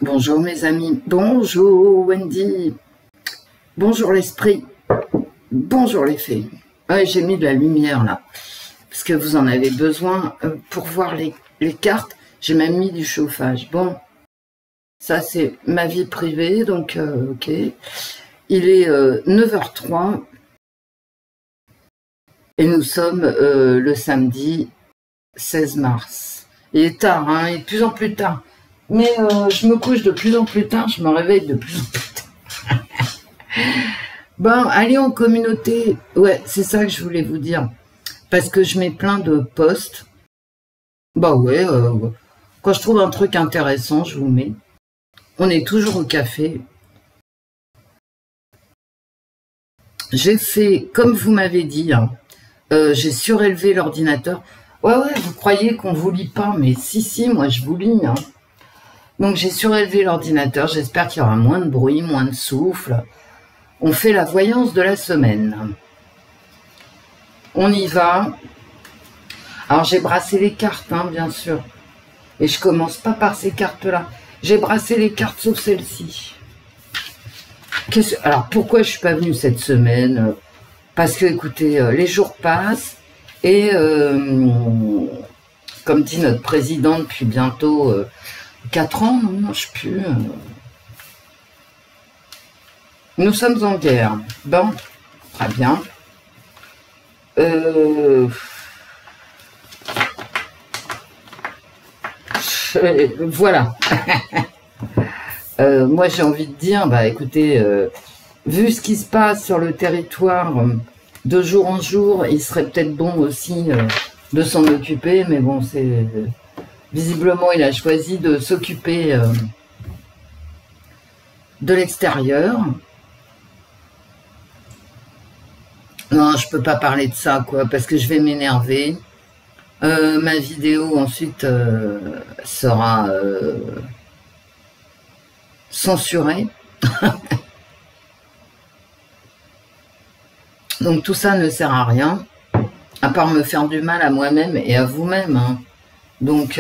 Bonjour mes amis, bonjour Wendy, bonjour l'esprit, bonjour les fées. Ouais, j'ai mis de la lumière là, parce que vous en avez besoin pour voir les cartes. J'ai même mis du chauffage. Bon, ça c'est ma vie privée, donc ok. Il est 9h03 et nous sommes le samedi 16 mars. Il est tard, hein, il est de plus en plus tard. Mais je me couche de plus en plus tard, je me réveille de plus en plus tard. Bon, allez en communauté. Ouais, c'est ça que je voulais vous dire. Parce que je mets plein de posts. Bah ouais, quand je trouve un truc intéressant, je vous mets. On est toujours au café. J'ai fait, comme vous m'avez dit, hein, j'ai surélevé l'ordinateur. Ouais, vous croyez qu'on vous lit pas, mais si, moi je vous lis, hein. Donc j'ai surélevé l'ordinateur, j'espère qu'il y aura moins de bruit, moins de souffle. On fait la voyance de la semaine. On y va. Alors j'ai brassé les cartes, hein, bien sûr. Et je commence pas par ces cartes-là. J'ai brassé les cartes sauf celle-ci. Alors pourquoi je suis pas venue cette semaine? Parce que écoutez, les jours passent et comme dit notre président depuis bientôt 4 ans, non, je sais plus. Nous sommes en guerre. Bon, très bien. Voilà. Moi, j'ai envie de dire, bah écoutez, vu ce qui se passe sur le territoire de jour en jour, il serait peut-être bon aussi de s'en occuper, mais bon, c'est... Visiblement, il a choisi de s'occuper de l'extérieur. Non, je peux pas parler de ça, quoi, parce que je vais m'énerver. Ma vidéo, ensuite, sera censurée. Donc, tout ça ne sert à rien, à part me faire du mal à moi-même et à vous-même, hein. Donc,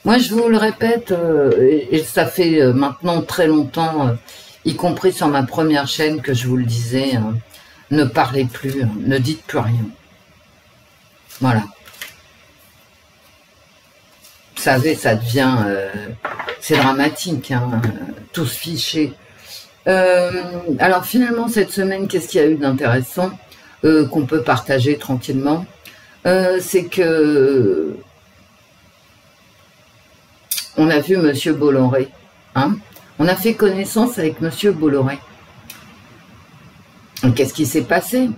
moi, je vous le répète, et ça fait maintenant très longtemps, y compris sur ma première chaîne, que je vous le disais, hein, ne parlez plus, hein, ne dites plus rien. Voilà. Vous savez, ça devient... c'est dramatique, hein, tout se ficher. Alors, finalement, cette semaine, qu'est-ce qu'il y a eu d'intéressant qu'on peut partager tranquillement? C'est que on a vu Monsieur Bolloré, hein, on a fait connaissance avec Monsieur Bolloré. Qu'est-ce qui s'est passé?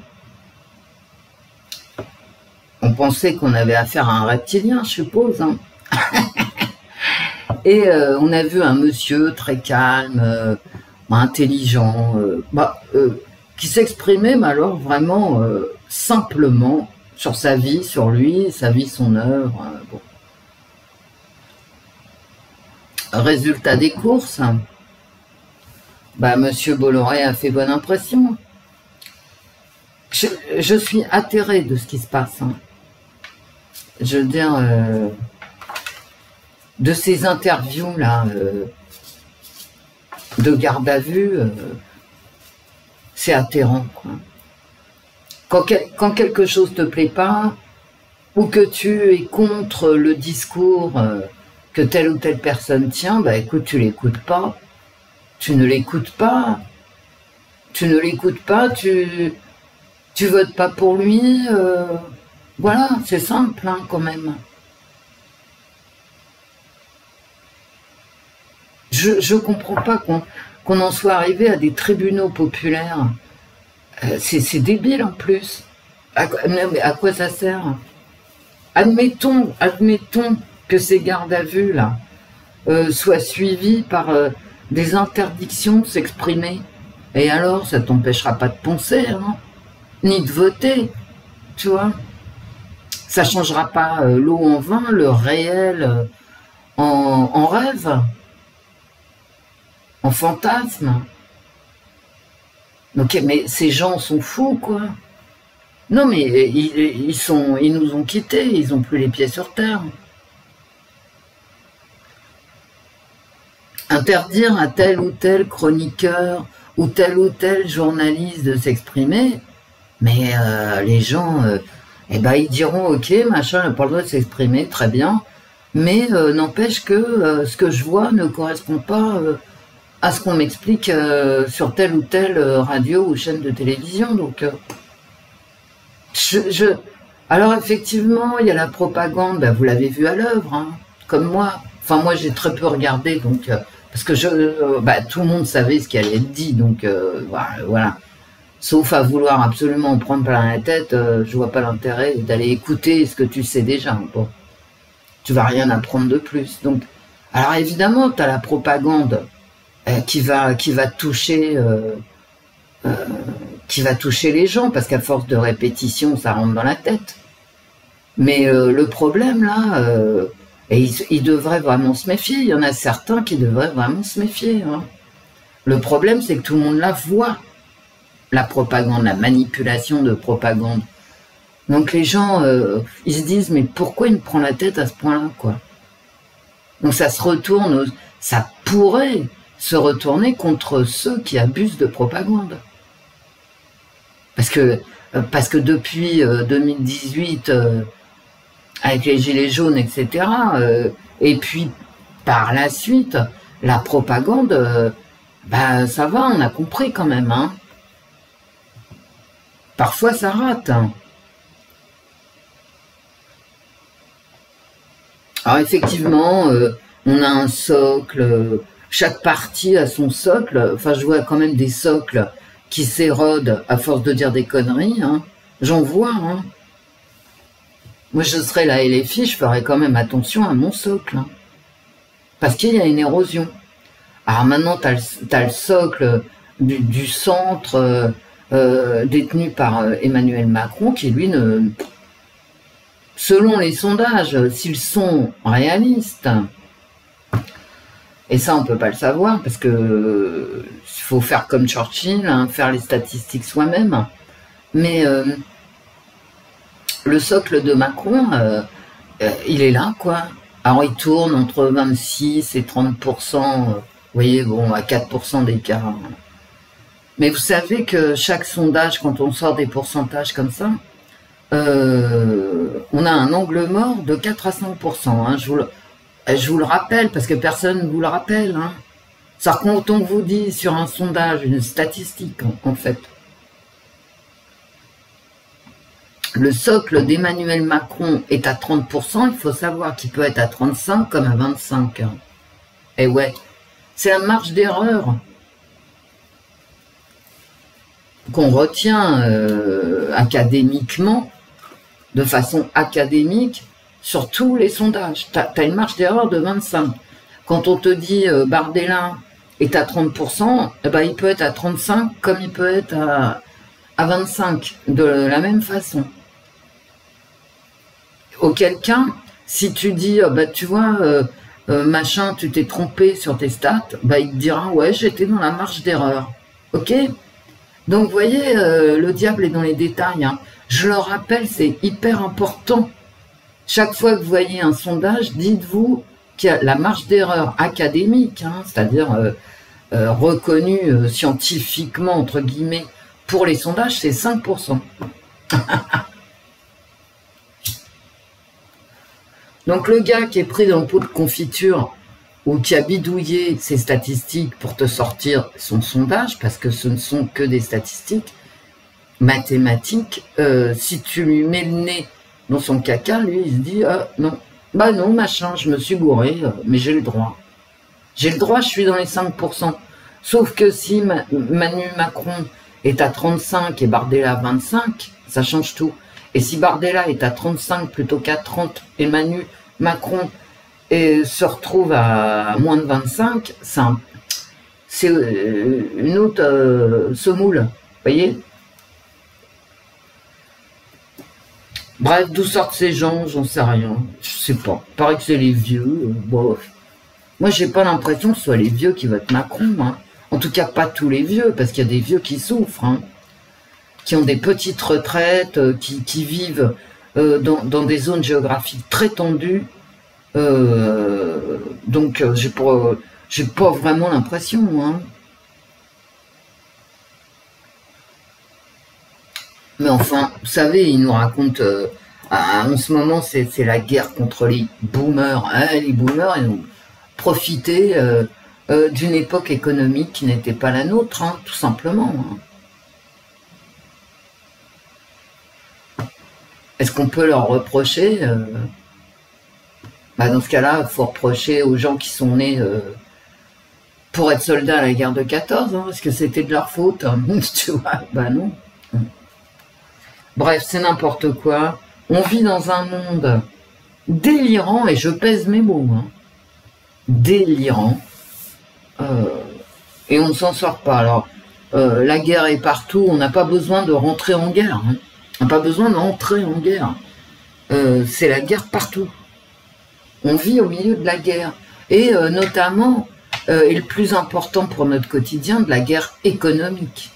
On pensait qu'on avait affaire à un reptilien, je suppose, hein. Et on a vu un monsieur très calme, intelligent, qui s'exprimait, mais alors vraiment simplement, sur sa vie, sur lui, sa vie, son œuvre. Bon. Résultat des courses, bah, Monsieur Bolloré a fait bonne impression. Je suis atterrée de ce qui se passe, hein. Je veux dire, de ces interviews-là, de garde à vue, c'est atterrant, quoi. Quand quelque chose te plaît pas, ou que tu es contre le discours que telle ou telle personne tient, bah écoute, tu l'écoutes pas. Tu ne l'écoutes pas. Tu ne l'écoutes pas, tu votes pas pour lui. Voilà, c'est simple, hein, quand même. Je comprends pas qu'on en soit arrivé à des tribunaux populaires. C'est débile en plus. Mais à quoi ça sert? Admettons que ces gardes à vue là soient suivis par des interdictions de s'exprimer. Et alors, ça t'empêchera pas de penser, hein, ni de voter, tu vois. Ça changera pas l'eau en vin, le réel en rêve, en fantasme. Ok, mais ces gens sont fous, quoi. Non, mais ils nous ont quittés, ils ont plus les pieds sur terre. interdire à tel ou tel chroniqueur ou tel journaliste de s'exprimer, mais les gens, eh ben, ils diront, ok, machin n'a pas le droit de s'exprimer, très bien, mais n'empêche que ce que je vois ne correspond pas à ce qu'on m'explique sur telle ou telle radio ou chaîne de télévision. Donc, alors effectivement, il y a la propagande, ben, vous l'avez vu à l'œuvre, hein, comme moi. Enfin, moi, j'ai très peu regardé, donc parce que bah, tout le monde savait ce qui allait être dit, donc voilà. Sauf à vouloir absolument en prendre plein la tête, je vois pas l'intérêt d'aller écouter ce que tu sais déjà. Bon, tu vas rien apprendre de plus. Donc, alors évidemment, tu as la propagande qui va toucher les gens, parce qu'à force de répétition, ça rentre dans la tête. Mais le problème là, et ils devraient vraiment se méfier. Il y en a certains qui devraient vraiment se méfier. Hein. Le problème, c'est que tout le monde la voit. La propagande, la manipulation de propagande. Donc les gens, ils se disent, mais pourquoi il me prend la tête à ce point-là, quoi? Donc ça se retourne, ça pourrait se retourner contre ceux qui abusent de propagande. Parce que depuis 2018, avec les gilets jaunes, etc., et puis par la suite, la propagande, bah ça va, on a compris quand même, hein. Parfois, ça rate. Hein. Alors, effectivement, on a un socle. Chaque partie a son socle. Enfin, je vois quand même des socles qui s'érodent à force de dire des conneries. Hein. J'en vois. Hein. Moi, je serais la LFI, je ferais quand même attention à mon socle. Hein. Parce qu'il y a une érosion. Alors maintenant, t'as le socle du centre... détenu par Emmanuel Macron, qui lui selon les sondages, s'ils sont réalistes, et ça on peut pas le savoir parce que il faut faire comme Churchill, hein, faire les statistiques soi-même, mais le socle de Macron, il est là, quoi. Alors il tourne entre 26 et 30%, vous voyez, bon, à 4% d'écart. Mais vous savez que chaque sondage, quand on sort des pourcentages comme ça, on a un angle mort de 4 à 5%. Hein. Je vous le rappelle, parce que personne ne vous le rappelle. Hein. Ça, quand on vous dit sur un sondage, une statistique, en fait, le socle d'Emmanuel Macron est à 30%, il faut savoir qu'il peut être à 35 comme à 25. Hein. Et ouais, c'est la marge d'erreur qu'on retient académiquement, de façon académique, sur tous les sondages. Tu as une marge d'erreur de 25. Quand on te dit Bardella est à 30%, eh ben, il peut être à 35 comme il peut être à 25, de la même façon. Auquel cas, si tu dis, bah, tu vois, machin, tu t'es trompé sur tes stats, bah, il te dira, ouais, j'étais dans la marge d'erreur. Ok ? Donc, vous voyez, le diable est dans les détails. Hein. Je le rappelle, c'est hyper important. Chaque fois que vous voyez un sondage, dites-vous qu'il y a la marge d'erreur académique, hein, c'est-à-dire reconnue scientifiquement, entre guillemets, pour les sondages, c'est 5%. Donc, le gars qui est pris dans le pot de confiture ou qui a bidouillé ses statistiques pour te sortir son sondage, parce que ce ne sont que des statistiques mathématiques, si tu lui mets le nez dans son caca, lui, il se dit non, bah non, machin, je me suis gouré, mais j'ai le droit. J'ai le droit, je suis dans les 5%. Sauf que si Manu Macron est à 35 et Bardella à 25, ça change tout. Et si Bardella est à 35 plutôt qu'à 30 et Manu Macron et se retrouve à moins de 25, c'est une autre semoule, vous voyez. Bref, d'où sortent ces gens, j'en sais rien, je sais pas. Il paraît que c'est les vieux, bon. Moi, j'ai pas l'impression que ce soit les vieux qui votent Macron, hein. En tout cas, pas tous les vieux, parce qu'il y a des vieux qui souffrent, hein, qui ont des petites retraites, qui vivent dans des zones géographiques très tendues. Donc, J'ai pas vraiment l'impression, hein. Mais enfin, vous savez, ils nous racontent, en ce moment, c'est la guerre contre les boomers. Hein, les boomers, ils ont profité d'une époque économique qui n'était pas la nôtre, hein, tout simplement. Hein. Est-ce qu'on peut leur reprocher dans ce cas-là, il faut reprocher aux gens qui sont nés pour être soldats à la guerre de 14, hein, parce que c'était de leur faute. Hein, tu vois, non. Bref, c'est n'importe quoi. On vit dans un monde délirant, et je pèse mes mots, hein, délirant, et on ne s'en sort pas. Alors, la guerre est partout, on n'a pas besoin de rentrer en guerre. Hein. On n'a pas besoin d'entrer en guerre. C'est la guerre partout. On vit au milieu de la guerre. Et notamment, et le plus important pour notre quotidien, de la guerre économique.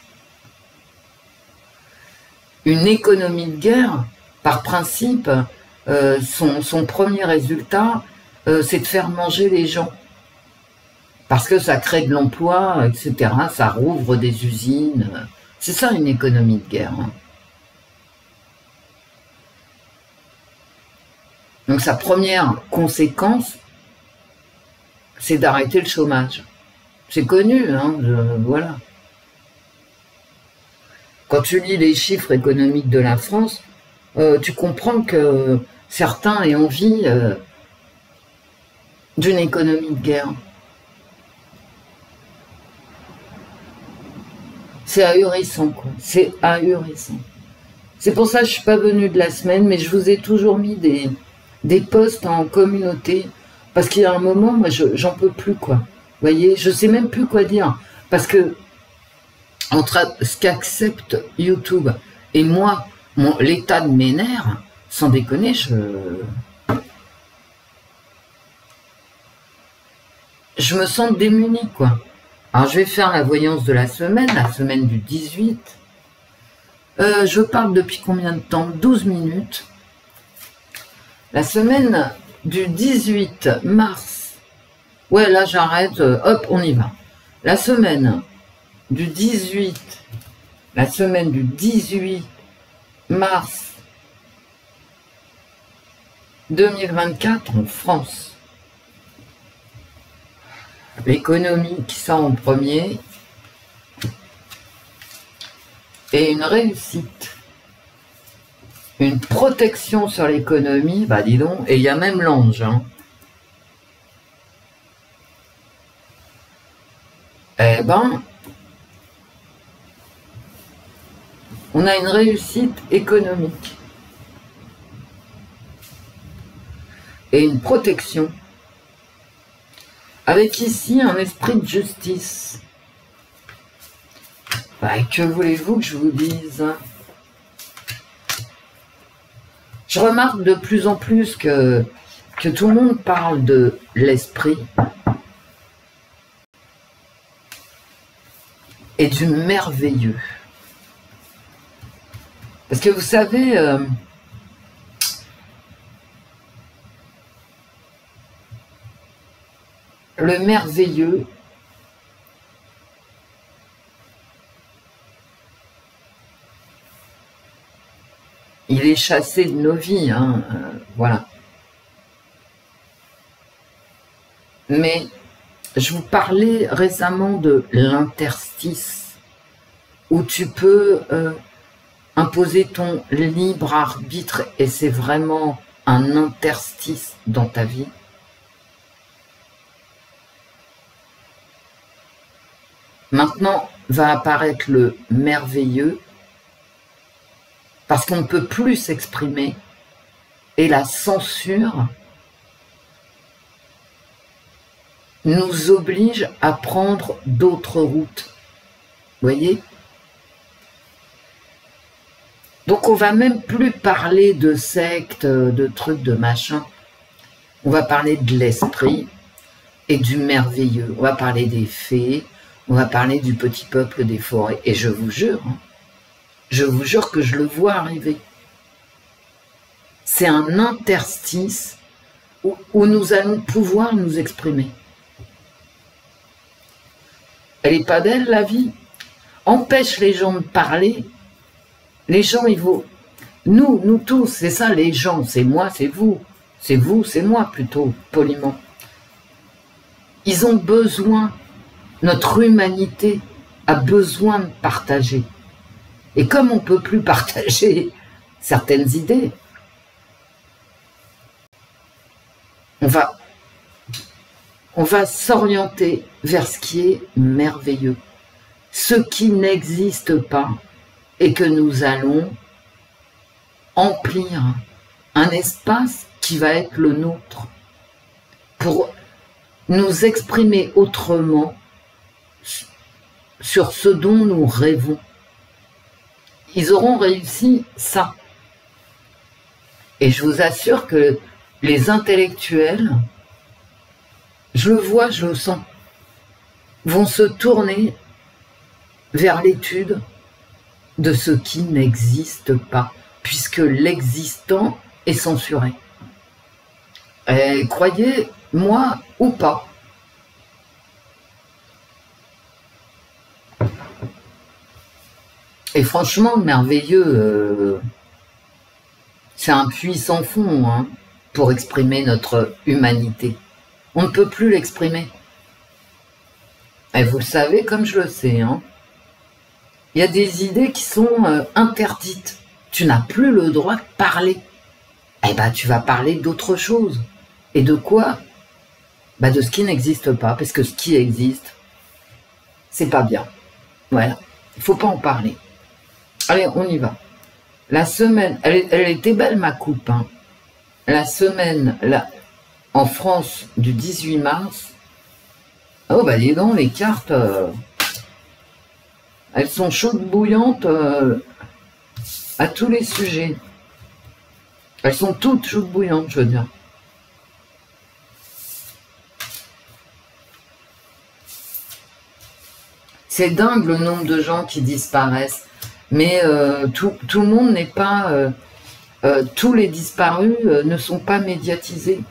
Une économie de guerre, par principe, son premier résultat, c'est de faire manger les gens. Parce que ça crée de l'emploi, etc. Ça rouvre des usines. C'est ça une économie de guerre. Hein. Donc sa première conséquence, c'est d'arrêter le chômage. C'est connu, hein, voilà. Quand tu lis les chiffres économiques de la France, tu comprends que certains aient envie d'une économie de guerre. C'est ahurissant, quoi. C'est ahurissant. C'est pour ça que je ne suis pas venue de la semaine, mais je vous ai toujours mis des posts en communauté, parce qu'il y a un moment, moi, j'en peux plus, quoi. Vous voyez, je sais même plus quoi dire, parce que entre ce qu'accepte YouTube et moi, l'état de mes nerfs, sans déconner, je me sens démunie, quoi. Alors, je vais faire la voyance de la semaine du 18. Je parle depuis combien de temps? 12 minutes. La semaine du 18 mars. Ouais, là, j'arrête. Hop, on y va. La semaine du 18 mars 2024 en France. L'économie qui sort en premier et une réussite, une protection sur l'économie, bah dis donc, et il y a même l'ange. Hein. Eh ben, on a une réussite économique et une protection, avec ici un esprit de justice. Bah, que voulez-vous que je vous dise? Je remarque de plus en plus que tout le monde parle de l'esprit et du merveilleux. Parce que vous savez, le merveilleux, il est chassé de nos vies, hein, voilà. Mais je vous parlais récemment de l'interstice, où tu peux imposer ton libre arbitre, et c'est vraiment un interstice dans ta vie. Maintenant va apparaître le merveilleux, parce qu'on ne peut plus s'exprimer, et la censure nous oblige à prendre d'autres routes. Vous voyez? Donc on va même plus parler de sectes, de trucs, de machin. On va parler de l'esprit et du merveilleux. On va parler des fées, on va parler du petit peuple des forêts. Et je vous jure, hein, je vous jure que je le vois arriver. C'est un interstice où nous allons pouvoir nous exprimer. Elle n'est pas d'elle, la vie. Empêche les gens de parler. Les gens, ils vont... Nous tous, c'est ça les gens. C'est moi, c'est vous. C'est vous, c'est moi plutôt, poliment. Ils ont besoin, notre humanité a besoin de partager. Et comme on ne peut plus partager certaines idées, on va s'orienter vers ce qui est merveilleux, ce qui n'existe pas et que nous allons emplir un espace qui va être le nôtre pour nous exprimer autrement sur ce dont nous rêvons. Ils auront réussi ça. Et je vous assure que les intellectuels, je le vois, je le sens, vont se tourner vers l'étude de ce qui n'existe pas, puisque l'existant est censuré. Et croyez-moi ou pas. Et franchement, merveilleux, c'est un puits sans fond hein, pour exprimer notre humanité. On ne peut plus l'exprimer. Et vous le savez comme je le sais. Hein. Il y a des idées qui sont interdites. Tu n'as plus le droit de parler. Eh ben, tu vas parler d'autre chose. Et de quoi? Ben, de ce qui n'existe pas, parce que ce qui existe, c'est pas bien. Voilà. Il ne faut pas en parler. Allez, on y va. La semaine, elle était belle ma coupe. Hein. La semaine, là, en France, du 18 mars. Oh, bah dis donc, les cartes, elles sont chaudes bouillantes à tous les sujets. Elles sont toutes chaudes bouillantes, je veux dire. C'est dingue le nombre de gens qui disparaissent. Mais tout le monde n'est pas... tous les disparus ne sont pas médiatisés.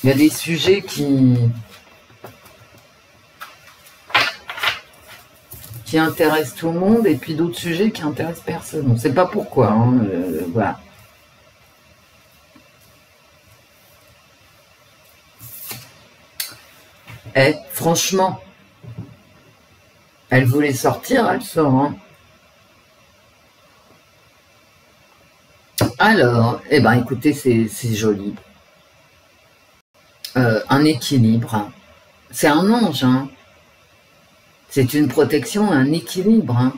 Il y a des sujets qui intéressent tout le monde et puis d'autres sujets qui intéressent personne. On ne sait pas pourquoi. Hein, voilà. Eh, franchement... Elle voulait sortir, elle sort. Hein. Alors, eh ben, écoutez, c'est joli. Un équilibre. Hein. C'est un ange. Hein. C'est une protection, un équilibre. Hein.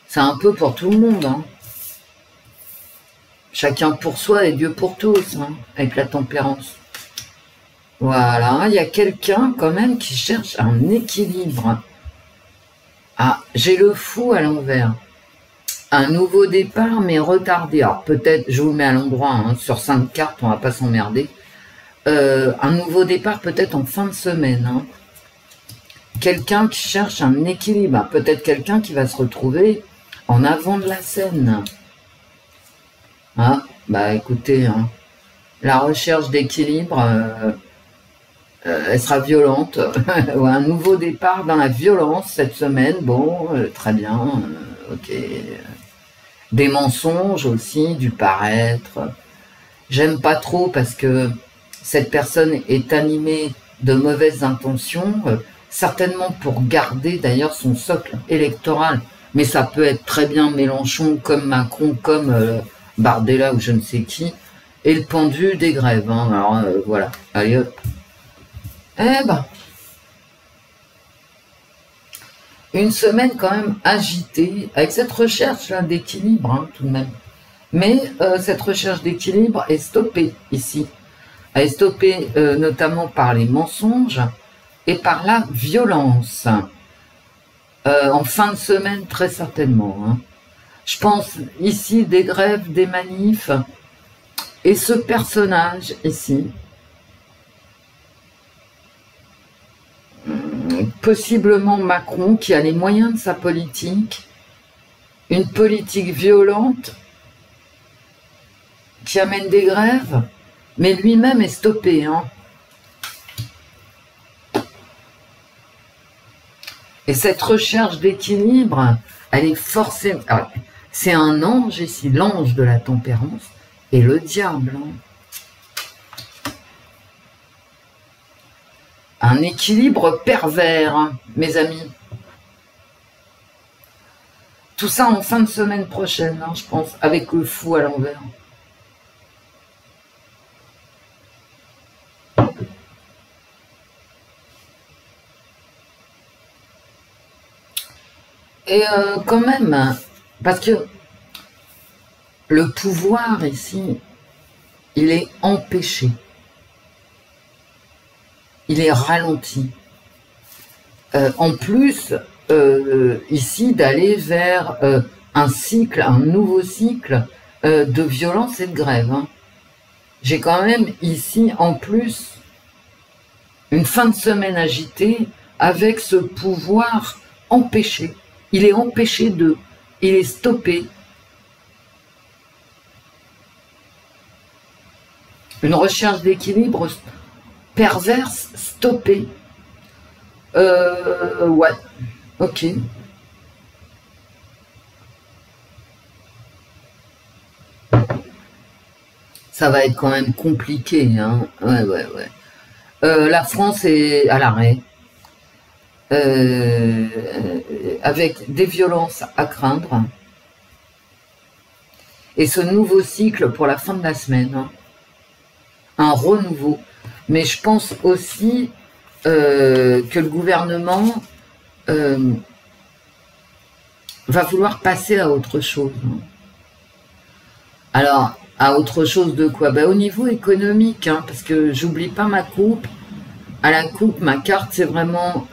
C'est un peu pour tout le monde. Hein. Chacun pour soi et Dieu pour tous, hein, avec la tempérance. Voilà, il y a quelqu'un quand même qui cherche un équilibre. Ah, j'ai le fou à l'envers. Un nouveau départ, mais retardé. Alors, peut-être, je vous le mets à l'endroit, hein, sur 5 cartes, on va pas s'emmerder. Un nouveau départ, peut-être en fin de semaine. Hein. Quelqu'un qui cherche un équilibre. Peut-être quelqu'un qui va se retrouver en avant de la scène. Ah, bah écoutez, hein, la recherche d'équilibre... elle sera violente, ou un nouveau départ dans la violence cette semaine, bon, très bien, ok. Des mensonges aussi, du paraître. J'aime pas trop parce que cette personne est animée de mauvaises intentions, certainement pour garder d'ailleurs son socle électoral, mais ça peut être très bien Mélenchon, comme Macron, comme Bardella ou je ne sais qui, et le pendu des grèves, hein. Alors voilà, allez hop. Eh ben, une semaine quand même agitée, avec cette recherche d'équilibre, hein, tout de même. Mais cette recherche d'équilibre est stoppée ici. Elle est stoppée notamment par les mensonges et par la violence. En fin de semaine, très certainement. Hein. Je pense ici des grèves, des manifs, et ce personnage ici, possiblement Macron, qui a les moyens de sa politique, une politique violente, qui amène des grèves, mais lui-même est stoppé. Hein. Et cette recherche d'équilibre, elle est forcément... C'est un ange ici, l'ange de la tempérance, et le diable. Un équilibre pervers, mes amis. Tout ça en fin de semaine prochaine, je pense, avec le fou à l'envers. Et quand même, parce que le pouvoir ici, il est empêché. Il est ralenti. En plus, ici, d'aller vers un nouveau cycle de violence et de grève. J'ai quand même ici, en plus, une fin de semaine agitée avec ce pouvoir empêché. Il est empêché de, il est stoppé. Une recherche d'équilibre perverse, stoppée. Ouais, ok. Ça va être quand même compliqué, hein. Ouais. La France est à l'arrêt. Avec des violences à craindre. Et ce nouveau cycle pour la fin de la semaine. Hein. Un renouveau. Mais je pense aussi que le gouvernement va vouloir passer à autre chose. Alors, à autre chose de quoi? Au niveau économique, hein, parce que j'oublie pas ma coupe. À la coupe, ma carte, c'est vraiment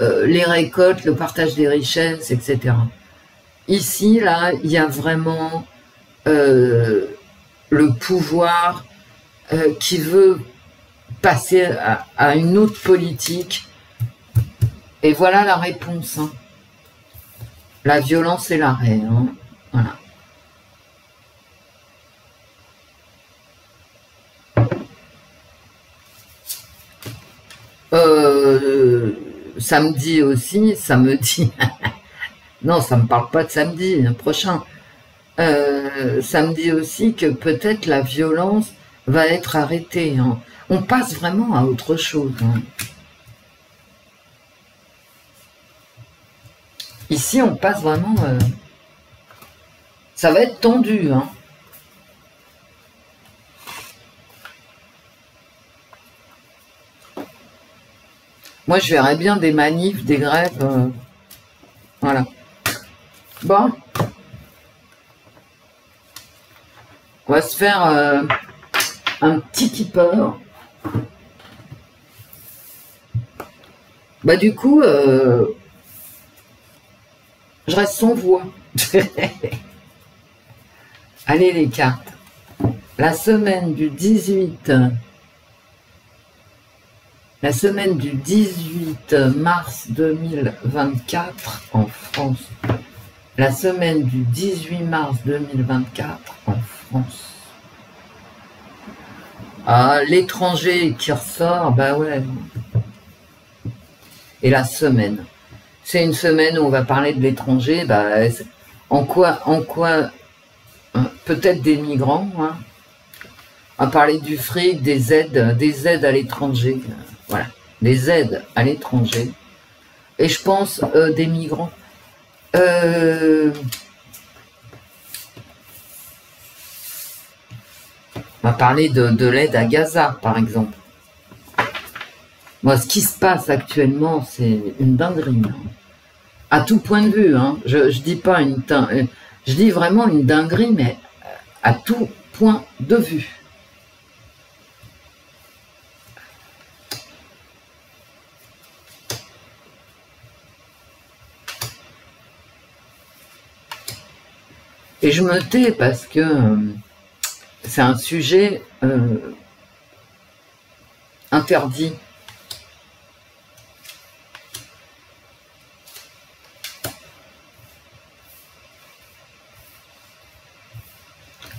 les récoltes, le partage des richesses, etc. Ici, là, il y a vraiment le pouvoir qui veut passer à une autre politique. Et voilà la réponse. Hein. La violence et l'arrêt. Hein. Voilà. Samedi aussi, samedi. Non, ça me parle pas de samedi prochain. Samedi aussi que peut-être la violence va être arrêtée. Hein. On passe vraiment à autre chose. Hein. Ici, on passe vraiment... ça va être tendu. Hein. Moi, je verrais bien des manifs, des grèves. Voilà. Bon. On va se faire un petit keeper. Du coup, je reste sans voix. Allez les cartes. La semaine du 18 mars 2024 en France. La semaine du 18 mars 2024 en France. Ah, l'étranger qui ressort, ouais. Et la semaine. C'est une semaine où on va parler de l'étranger, en quoi peut-être des migrants, hein. On va parler du fric, des aides à l'étranger, voilà, des aides à l'étranger. Et je pense des migrants. On va parler de l'aide à Gaza, par exemple. Moi, ce qui se passe actuellement, c'est une dinguerie. Hein. À tout point de vue. Hein. Je dis pas je dis vraiment une dinguerie, mais à tout point de vue. Et je me tais parce que c'est un sujet interdit.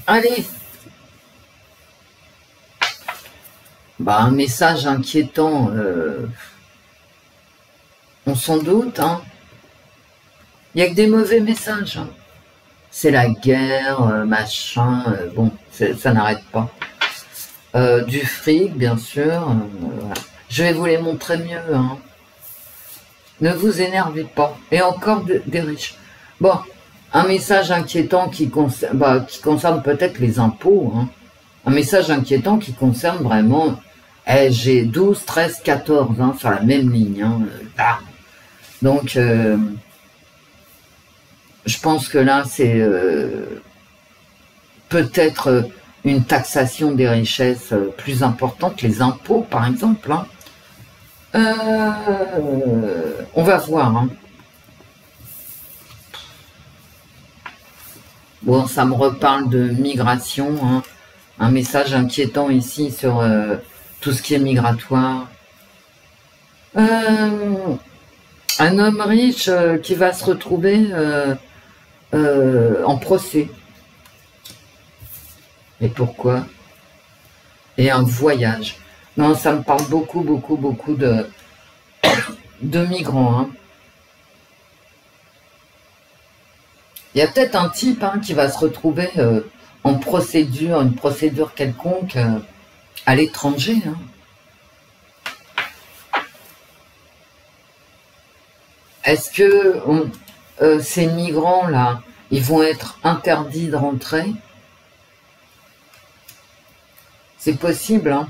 Allez. Un message inquiétant. On s'en doute, hein. Il n'y a que des mauvais messages. Hein. C'est la guerre, machin, bon, ça n'arrête pas. Du fric, bien sûr. Voilà. Je vais vous les montrer mieux. Hein. Ne vous énervez pas. Et encore des riches. Bon, un message inquiétant qui concerne peut-être les impôts. Hein. Un message inquiétant qui concerne vraiment... j'ai 12, 13, 14 hein, sur la même ligne. Hein. Là. Donc, je pense que là, c'est peut-être une taxation des richesses plus importante, les impôts, par exemple. Hein. On va voir. Hein. Bon, ça me reparle de migration. Hein. Un message inquiétant ici sur tout ce qui est migratoire. Un homme riche qui va se retrouver en procès. Et pourquoi? Et un voyage. Non, ça me parle beaucoup de migrants. Hein. Il y a peut-être un type hein, qui va se retrouver en procédure, une procédure quelconque à l'étranger. Hein. Est-ce que ces migrants-là, ils vont être interdits de rentrer? C'est possible, hein.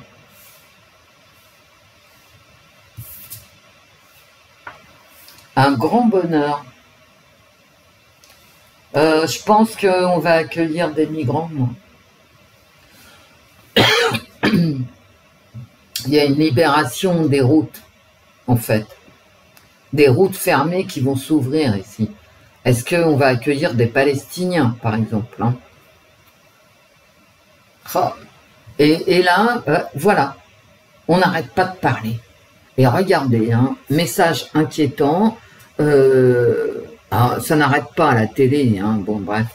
Un grand bonheur. Je pense qu'on va accueillir des migrants, moi. Il y a une libération des routes, en fait. Des routes fermées qui vont s'ouvrir ici. Est-ce qu'on va accueillir des Palestiniens, par exemple hein? Oh. Et là, voilà, on n'arrête pas de parler. Et regardez, hein, message inquiétant, ça n'arrête pas à la télé, hein, bon bref.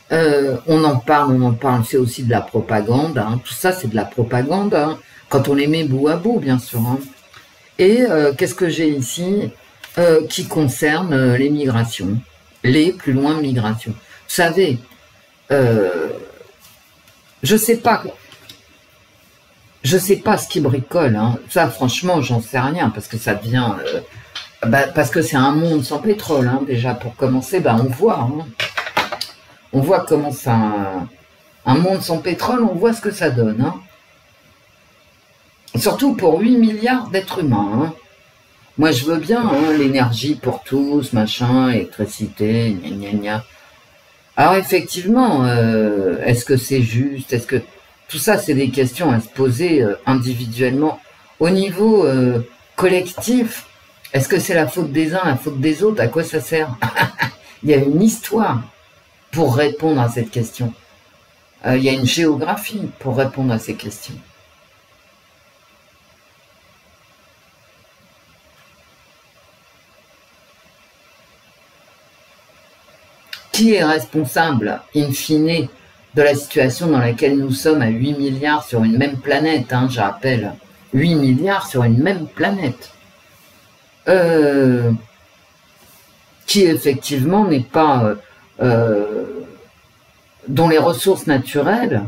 On en parle, c'est aussi de la propagande, hein, tout ça c'est de la propagande, hein, quand on les met bout à bout, bien sûr. Hein. Et qu'est-ce que j'ai ici qui concerne les migrations, les plus loin migrations. Vous savez, je sais pas ce qui bricole, hein. Ça franchement j'en sais rien, parce que ça devient... parce que c'est un monde sans pétrole, hein, déjà pour commencer, on voit. Hein. On voit comment ça... Un monde sans pétrole, on voit ce que ça donne. Hein. Surtout pour 8 milliards d'êtres humains. Hein. Moi je veux bien hein, l'énergie pour tous, machin, électricité, gna gna gna. Alors effectivement, est-ce que c'est juste? Est-ce que... Tout ça, c'est des questions à se poser individuellement. Au niveau collectif, est-ce que c'est la faute des uns, la faute des autres? À quoi ça sert? Il y a une histoire pour répondre à cette question. Il y a une géographie pour répondre à ces questions. Qui est responsable, in fine, de la situation dans laquelle nous sommes à 8 milliards sur une même planète, hein, je rappelle, 8 milliards sur une même planète, qui effectivement n'est pas, dont les ressources naturelles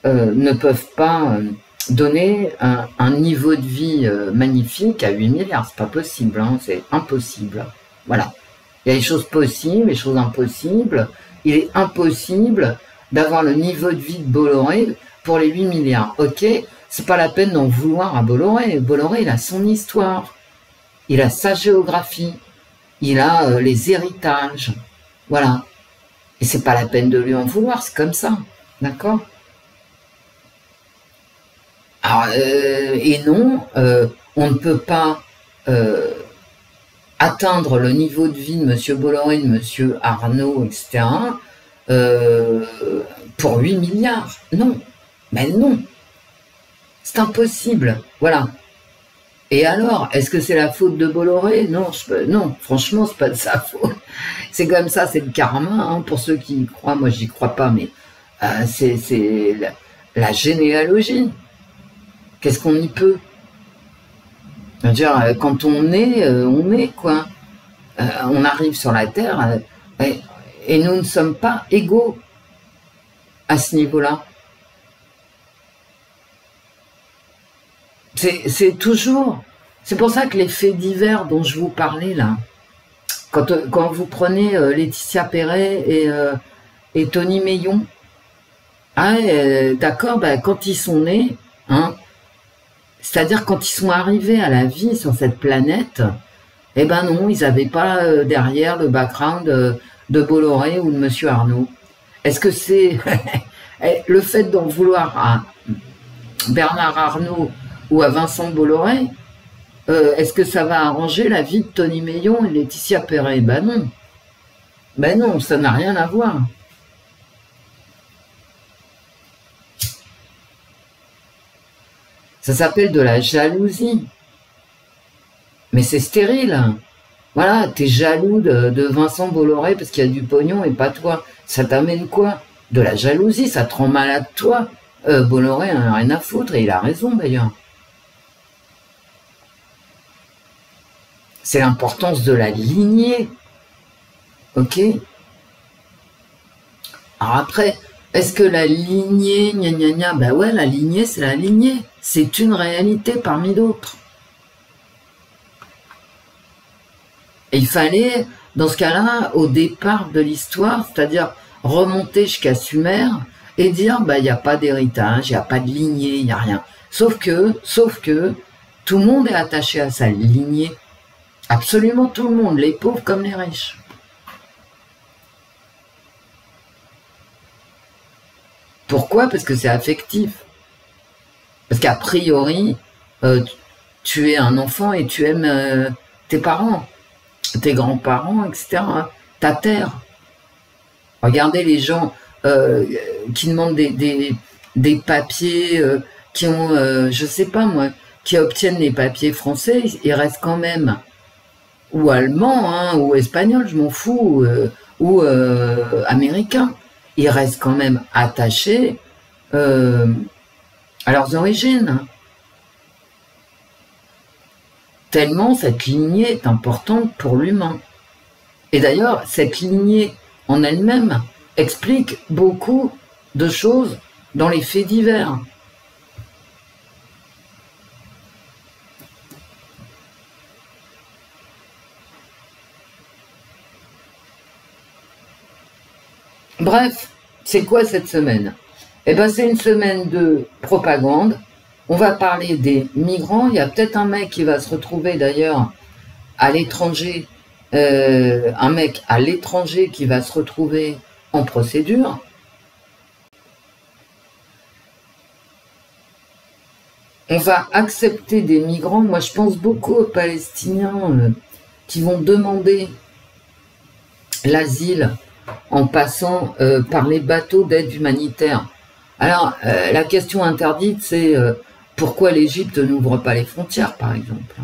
ne peuvent pas donner un niveau de vie magnifique à 8 milliards, c'est pas possible, hein, c'est impossible, voilà. Il y a des choses possibles, des choses impossibles, il est impossible d'avoir le niveau de vie de Bolloré pour les 8 milliards. Ok, c'est pas la peine d'en vouloir à Bolloré. Bolloré, il a son histoire, il a sa géographie, il a les héritages, voilà. Et c'est pas la peine de lui en vouloir, c'est comme ça, d'accord? Alors, et non, on ne peut pas atteindre le niveau de vie de M. Bolloré, de M. Arnaud, etc., pour 8 milliards. Non, mais non. C'est impossible. Voilà. Et alors, est-ce que c'est la faute de Bolloré? Non, non, franchement, c'est pas de sa faute. C'est comme ça, c'est le karma, hein, pour ceux qui y croient. Moi, j'y crois pas, mais c'est la généalogie. Qu'est-ce qu'on y peut? Je veux dire, quand on est, quoi. On arrive sur la Terre et nous ne sommes pas égaux à ce niveau-là. C'est toujours... C'est pour ça que les faits divers dont je vous parlais, là, quand vous prenez Laetitia Perret et Tony Meillon, d'accord, quand ils sont nés, hein, c'est-à-dire quand ils sont arrivés à la vie sur cette planète, eh ben non, ils n'avaient pas derrière le background de Bolloré ou de Monsieur Arnaud. Est-ce que c'est le fait d'en vouloir à Bernard Arnault ou à Vincent Bolloré, est-ce que ça va arranger la vie de Tony Meillon et Laetitia Perret? Ben non. Ben non, ça n'a rien à voir. Ça s'appelle de la jalousie. Mais c'est stérile. Voilà, t'es jaloux de Vincent Bolloré parce qu'il y a du pognon et pas toi. Ça t'amène quoi? De la jalousie, ça te rend malade toi. Bolloré en a rien à foutre et il a raison d'ailleurs. C'est l'importance de la lignée. Ok? Alors après, est-ce que la lignée, gna gna gna, ben ouais, la lignée, c'est la lignée. C'est une réalité parmi d'autres. Et il fallait, dans ce cas-là, au départ de l'histoire, c'est-à-dire remonter jusqu'à Sumer et dire, il n'y a pas d'héritage, il n'y a pas de lignée, il n'y a rien. Sauf que, tout le monde est attaché à sa lignée. Absolument tout le monde, les pauvres comme les riches. Pourquoi? Parce que c'est affectif. Parce qu'a priori, tu es un enfant et tu aimes tes parents, tes grands-parents, etc. Ta terre. Regardez les gens qui demandent des papiers, qui ont, je sais pas moi, qui obtiennent les papiers français, ils restent quand même, ou allemands, hein, ou espagnols, je m'en fous, ou américains. Ils restent quand même attachés à leurs origines. Tellement cette lignée est importante pour l'humain. Et d'ailleurs, cette lignée en elle-même explique beaucoup de choses dans les faits divers. Bref, c'est quoi cette semaine? Eh bien, c'est une semaine de propagande. On va parler des migrants. Il y a peut-être un mec qui va se retrouver d'ailleurs à l'étranger, un mec à l'étranger qui va se retrouver en procédure. On va accepter des migrants. Moi, je pense beaucoup aux Palestiniens qui vont demander l'asile en passant par les bateaux d'aide humanitaire. Alors, la question interdite, c'est pourquoi l'Égypte n'ouvre pas les frontières, par exemple.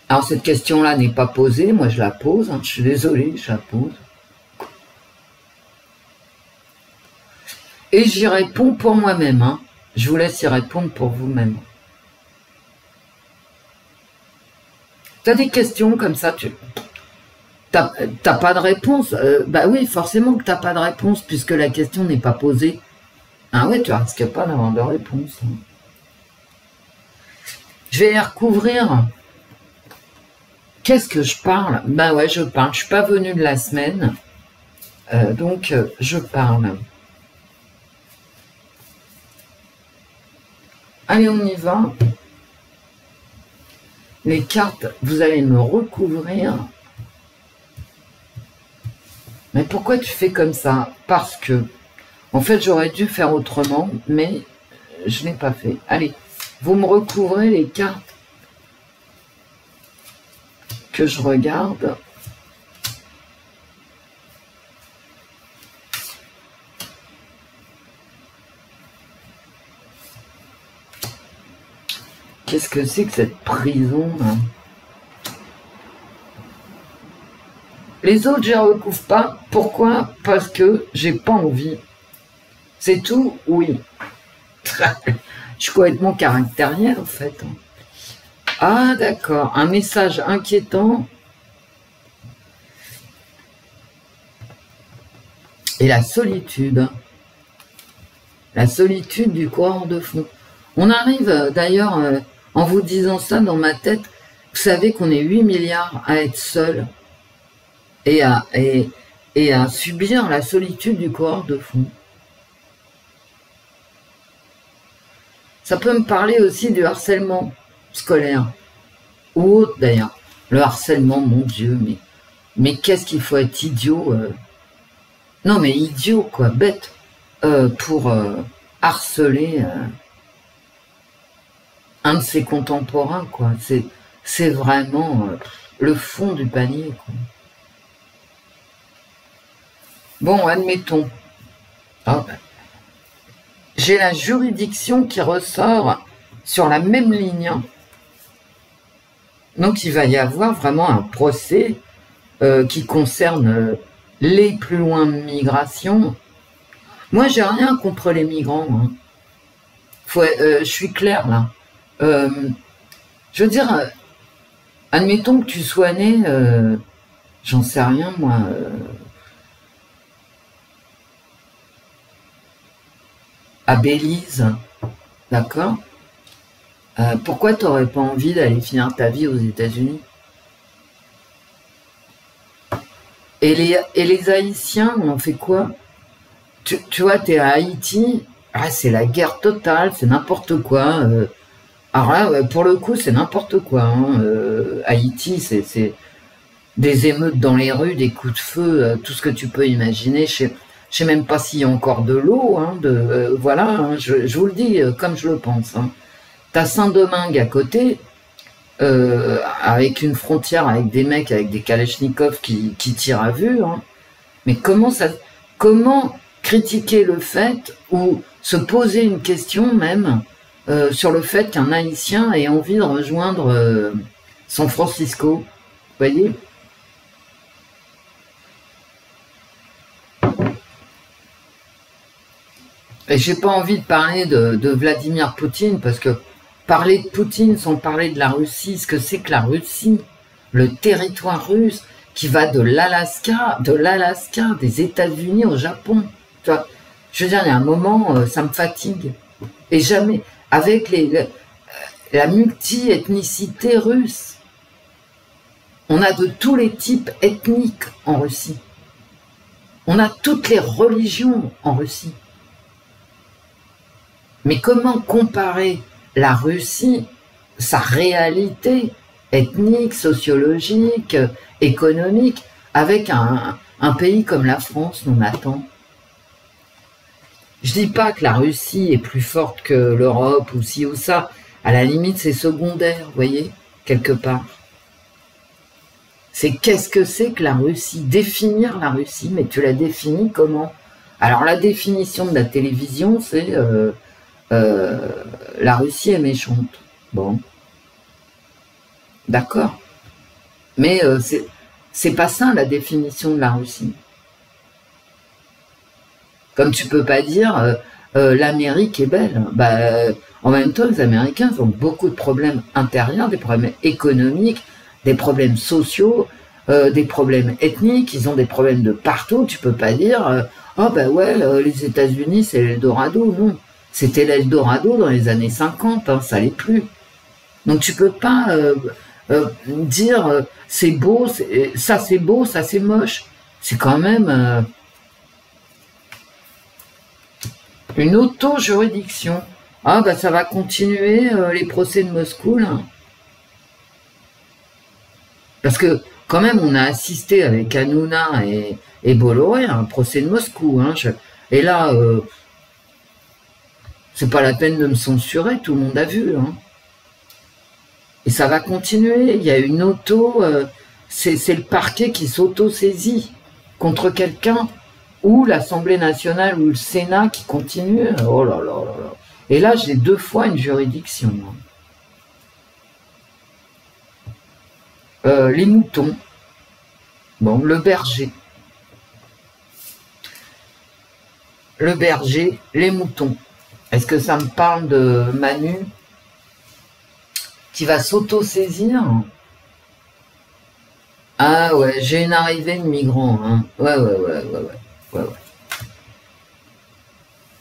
Alors, cette question-là n'est pas posée, moi je la pose, hein, je suis désolé, je la pose. Et j'y réponds pour moi-même, hein. Je vous laisse y répondre pour vous-même. Tu as des questions comme ça, t'as pas de réponse, bah oui, forcément que t'as pas de réponse puisque la question n'est pas posée. Ah ouais, tu risques pas d'avoir de réponse. Je vais y recouvrir. Qu'est-ce que je parle? Bah ouais, je parle. Je suis pas venue de la semaine, donc je parle. Allez, on y va. Les cartes, vous allez me recouvrir. Mais pourquoi tu fais comme ça? Parce que, en fait, j'aurais dû faire autrement, mais je n'ai pas fait. Allez, vous me recouvrez les cartes que je regarde. Qu'est-ce que c'est que cette prison, hein? Les autres, je ne recouvre pas. Pourquoi? Parce que j'ai pas envie. C'est tout? Oui. Je suis complètement caractérielle, en fait. Ah, d'accord. Un message inquiétant. Et la solitude. La solitude du coureur de fond. On arrive, d'ailleurs, en vous disant ça dans ma tête, vous savez qu'on est 8 milliards à être seuls et à subir la solitude du coureur de fond. Ça peut me parler aussi du harcèlement scolaire, ou autre d'ailleurs. Le harcèlement, mon Dieu, mais qu'est-ce qu'il faut être idiot non mais idiot quoi, bête, pour harceler un de ses contemporains, quoi. C'est vraiment le fond du panier, quoi. Bon, admettons. Oh, j'ai la juridiction qui ressort sur la même ligne. Donc il va y avoir vraiment un procès qui concerne les plus loin migrations. Moi, j'ai rien contre les migrants. Hein. Je suis claire là. Je veux dire, admettons que tu sois né, j'en sais rien moi. À Belize, d'accord? Pourquoi tu n'aurais pas envie d'aller finir ta vie aux États-Unis? Et les Haïtiens, on en fait quoi? Tu vois, tu es à Haïti, ah, c'est la guerre totale, c'est n'importe quoi. Alors là, pour le coup, c'est n'importe quoi. Hein. Haïti, c'est des émeutes dans les rues, des coups de feu, tout ce que tu peux imaginer. Je sais même pas s'il y a encore de l'eau. Hein, voilà, hein, je vous le dis comme je le pense. Hein. T'as Saint-Domingue à côté, avec une frontière avec des mecs avec des kalachnikovs qui tirent à vue. Hein. Mais comment critiquer le fait ou se poser une question même sur le fait qu'un Haïtien ait envie de rejoindre San Francisco, vous voyez? Et j'ai pas envie de parler de Vladimir Poutine, parce que parler de Poutine sans parler de la Russie, ce que c'est que la Russie, le territoire russe qui va de l'Alaska, des États-Unis au Japon. Tu vois, je veux dire, il y a un moment, ça me fatigue. Et jamais, avec la multi-ethnicité russe, on a de tous les types ethniques en Russie. On a toutes les religions en Russie. Mais comment comparer la Russie, sa réalité ethnique, sociologique, économique, avec un pays comme la France, non attend. Je dis pas que la Russie est plus forte que l'Europe ou ci ou ça. À la limite, c'est secondaire, vous voyez, quelque part. C'est qu'est-ce que c'est que la Russie? Définir la Russie, mais tu la définis comment? Alors la définition de la télévision, c'est la Russie est méchante. Bon. D'accord. Mais c'est pas ça la définition de la Russie. Comme tu peux pas dire l'Amérique est belle. Bah, en même temps, les Américains ont beaucoup de problèmes intérieurs, des problèmes économiques, des problèmes sociaux, des problèmes ethniques, ils ont des problèmes de partout. Tu peux pas dire oh ben ouais, les États-Unis c'est l'Eldorado. Non, c'était l'Eldorado dans les années 50, hein, ça l'est plus. Donc tu peux pas dire c'est beau, ça c'est beau, ça c'est moche. C'est quand même une auto-juridiction. Ah bah ça va continuer les procès de Moscou là. Parce que quand même on a assisté avec Hanouna et Bolloré à un procès de Moscou. Hein. Et là, c'est pas la peine de me censurer, tout le monde a vu. Hein. Et ça va continuer, il y a une c'est le parquet qui s'auto-saisit contre quelqu'un, ou l'Assemblée nationale ou le Sénat qui continue. Oh là là là là. Et là, j'ai 2 fois une juridiction. Les moutons. Bon, le berger. Le berger, les moutons. Est-ce que ça me parle de Manu qui va s'auto-saisir? Ah ouais, j'ai une arrivée de migrants. Hein. Ouais.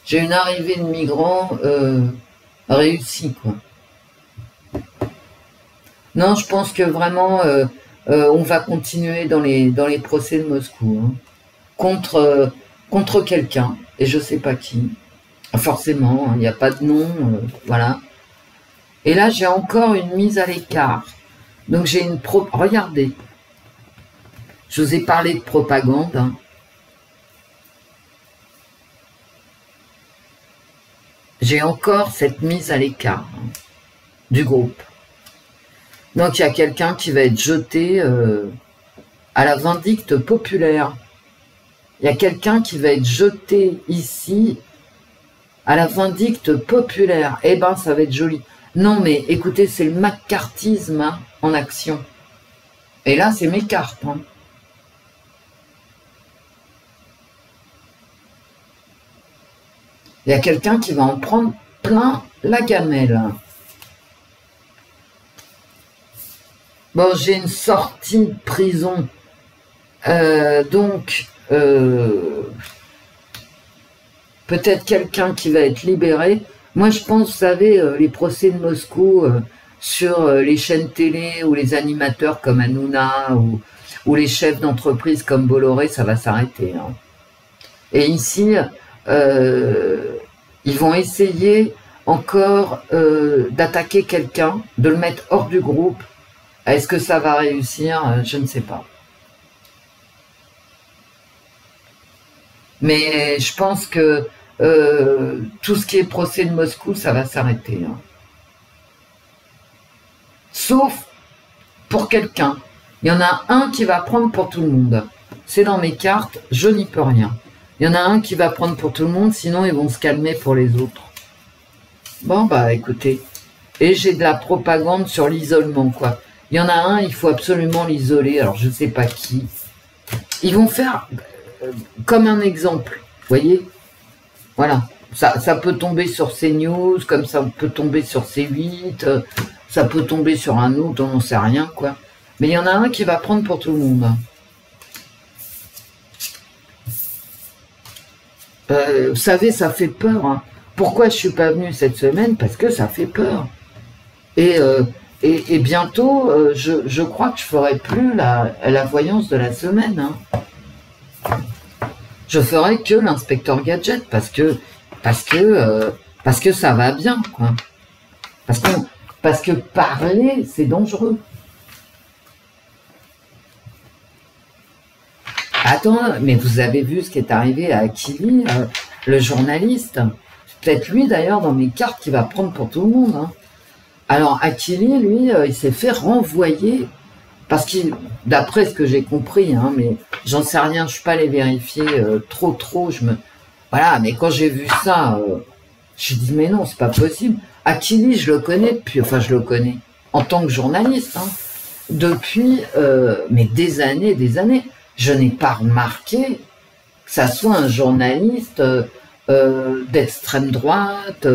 J'ai une arrivée de migrants réussie, quoi. Non, je pense que vraiment, on va continuer dans les procès de Moscou, hein, contre quelqu'un, et je sais pas qui. Forcément, il n'y a pas de nom, voilà. Et là, j'ai encore une mise à l'écart. Donc j'ai une regardez, je vous ai parlé de propagande. Hein. J'ai encore cette mise à l'écart hein, du groupe. Donc il y a quelqu'un qui va être jeté à la vindicte populaire. Il y a quelqu'un qui va être jeté ici à la vindicte populaire. Eh ben, ça va être joli. Non, mais écoutez, c'est le macartisme hein, en action. Et là, c'est mes cartes. Hein. Il y a quelqu'un qui va en prendre plein la gamelle. Bon, j'ai une sortie de prison. Donc, peut-être quelqu'un qui va être libéré. Moi, je pense, vous savez, les procès de Moscou sur les chaînes télé ou les animateurs comme Hanouna ou les chefs d'entreprise comme Bolloré, ça va s'arrêter. Hein. Et ici, ils vont essayer encore d'attaquer quelqu'un, de le mettre hors du groupe. Est-ce que ça va réussir? Je ne sais pas. Mais je pense que tout ce qui est procès de Moscou, ça va s'arrêter. Hein. Sauf pour quelqu'un. Il y en a un qui va prendre pour tout le monde. C'est dans mes cartes, je n'y peux rien. Il y en a un qui va prendre pour tout le monde, sinon ils vont se calmer pour les autres. Bon, bah écoutez. Et j'ai de la propagande sur l'isolement, quoi. Il y en a un, il faut absolument l'isoler, alors je ne sais pas qui. Ils vont faire comme un exemple, vous voyez? Voilà, ça peut tomber sur CNews, comme ça peut tomber sur C8, ça peut tomber sur un autre, on n'en sait rien, quoi. Mais il y en a un qui va prendre pour tout le monde. Vous savez, ça fait peur. Hein. Pourquoi je suis pas venue cette semaine? Parce que ça fait peur. Et bientôt, je crois que je ferai plus la voyance de la semaine. Hein. Je ferai que l'inspecteur Gadget parce que ça va bien, quoi. Parce que parler, c'est dangereux. Attends, mais vous avez vu ce qui est arrivé à Akili, le journaliste. C'est peut-être lui d'ailleurs dans mes cartes qui va prendre pour tout le monde. Hein. Alors Akili, lui, il s'est fait renvoyer parce qu'il, d'après ce que j'ai compris, hein, mais j'en sais rien, je suis pas allé vérifier trop, voilà, mais quand j'ai vu ça, je me dis mais non, c'est pas possible. Akili, je le connais depuis, enfin je le connais en tant que journaliste, hein, depuis mais des années. Je n'ai pas remarqué que ça soit un journaliste d'extrême droite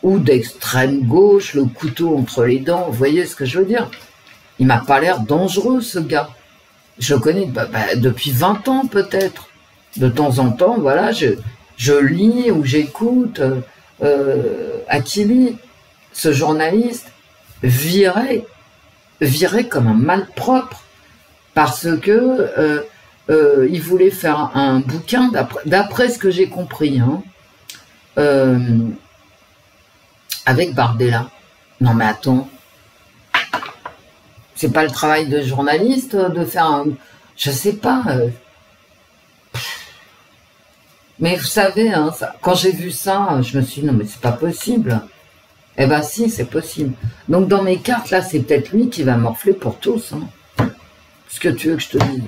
ou d'extrême gauche, le couteau entre les dents, vous voyez ce que je veux dire? Il m'a pas l'air dangereux, ce gars. Je le connais depuis 20 ans, peut-être. De temps en temps, voilà, je lis ou j'écoute Akili, ce journaliste, virait comme un malpropre parce que il voulait faire un bouquin, d'après ce que j'ai compris, hein, avec Bardella. Non mais attends, c'est pas le travail de journaliste de faire un... Je sais pas. Mais vous savez, hein, quand j'ai vu ça, je me suis dit, non mais c'est pas possible. Eh ben si, c'est possible. Donc dans mes cartes, là, c'est peut-être lui qui va morfler pour tous. Hein. Ce que tu veux que je te dise.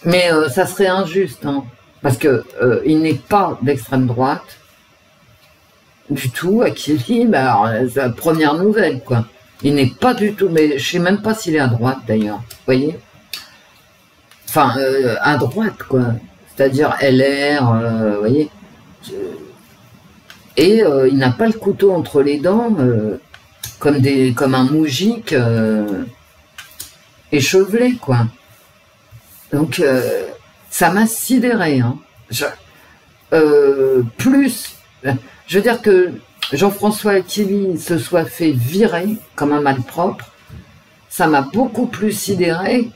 Mais ça serait injuste, hein, parce que il n'est pas d'extrême droite. Du tout, Akili, bah, c'est la première nouvelle, quoi. Il n'est pas du tout, mais je sais même pas s'il est à droite, d'ailleurs, vous voyez. Enfin, à droite, quoi. c'est-à-dire LR, vous voyez. Et il n'a pas le couteau entre les dents, comme un moujik échevelé, quoi. Donc, ça m'a sidéré. Hein. Plus, je veux dire que Jean-François Akili se soit fait virer comme un malpropre, ça m'a beaucoup plus sidéré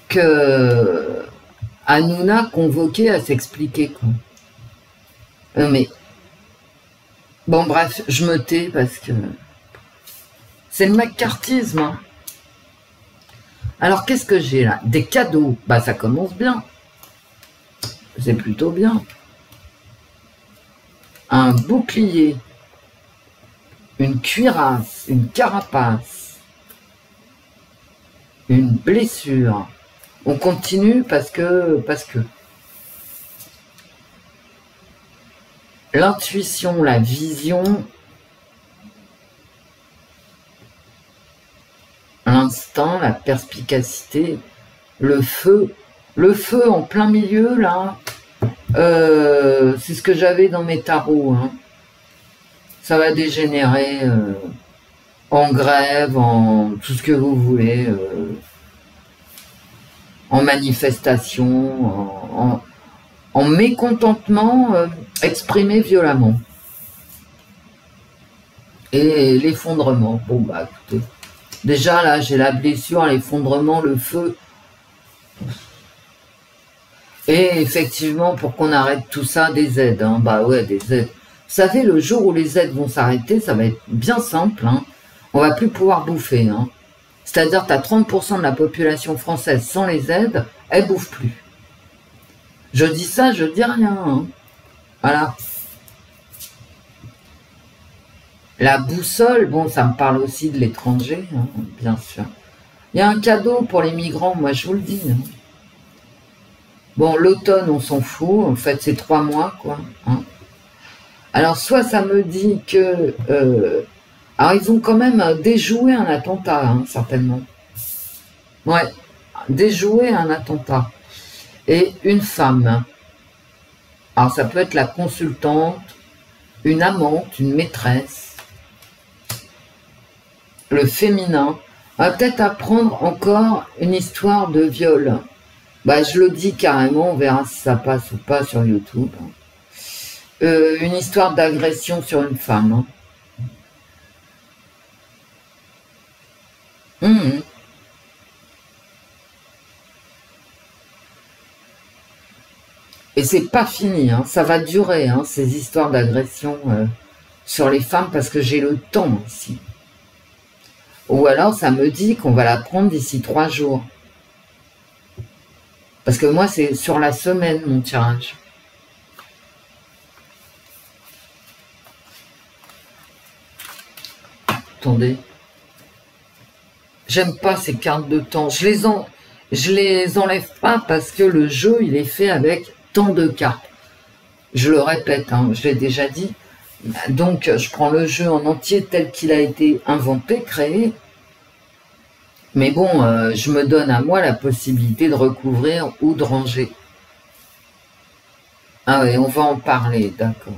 que Hanouna convoqué à s'expliquer. Mais bon, bref, je me tais parce que c'est le macartisme. Hein. Alors, qu'est-ce que j'ai là? Des cadeaux. Bah, ça commence bien. C'est plutôt bien. Un bouclier. Une cuirasse. Une carapace. Une blessure. On continue parce que... L'intuition, la vision... L'instinct, la perspicacité, le feu en plein milieu, là, c'est ce que j'avais dans mes tarots. Hein. Ça va dégénérer en grève, en tout ce que vous voulez, en manifestation, en mécontentement exprimé violemment. Et l'effondrement, bon bah écoutez... Déjà, là, j'ai la blessure, l'effondrement, le feu. Et effectivement, pour qu'on arrête tout ça, des aides. Hein. Bah ouais, des aides. Vous savez, le jour où les aides vont s'arrêter, ça va être bien simple. Hein. On va plus pouvoir bouffer. Hein. C'est-à-dire, tu as 30% de la population française sans les aides, elle bouffe plus. Je dis ça, je dis rien. Hein. Voilà. La boussole, bon, ça me parle aussi de l'étranger, hein, bien sûr. Il y a un cadeau pour les migrants, moi je vous le dis. Hein. Bon, l'automne, on s'en fout, en fait, c'est 3 mois, quoi. Hein. Alors, soit ça me dit que... alors, ils ont quand même déjoué un attentat, hein, certainement. Ouais, déjoué un attentat. Et une femme. Alors, ça peut être la consultante, une amante, une maîtresse. Le féminin, on va peut-être apprendre encore une histoire de viol. Bah, je le dis carrément, on verra si ça passe ou pas sur YouTube. Une histoire d'agression sur une femme. Mmh. Et c'est pas fini, hein. Ça va durer, hein, ces histoires d'agression sur les femmes, parce que j'ai le temps ici. Ou alors, ça me dit qu'on va la prendre d'ici 3 jours. Parce que moi, c'est sur la semaine, mon tirage. Attendez. J'aime pas ces cartes de temps. Je les enlève pas parce que le jeu, il est fait avec tant de cartes. Je le répète, hein, je l'ai déjà dit. Donc, je prends le jeu en entier tel qu'il a été inventé, créé. Mais bon, je me donne à moi la possibilité de recouvrir ou de ranger. Ah oui, on va en parler, d'accord.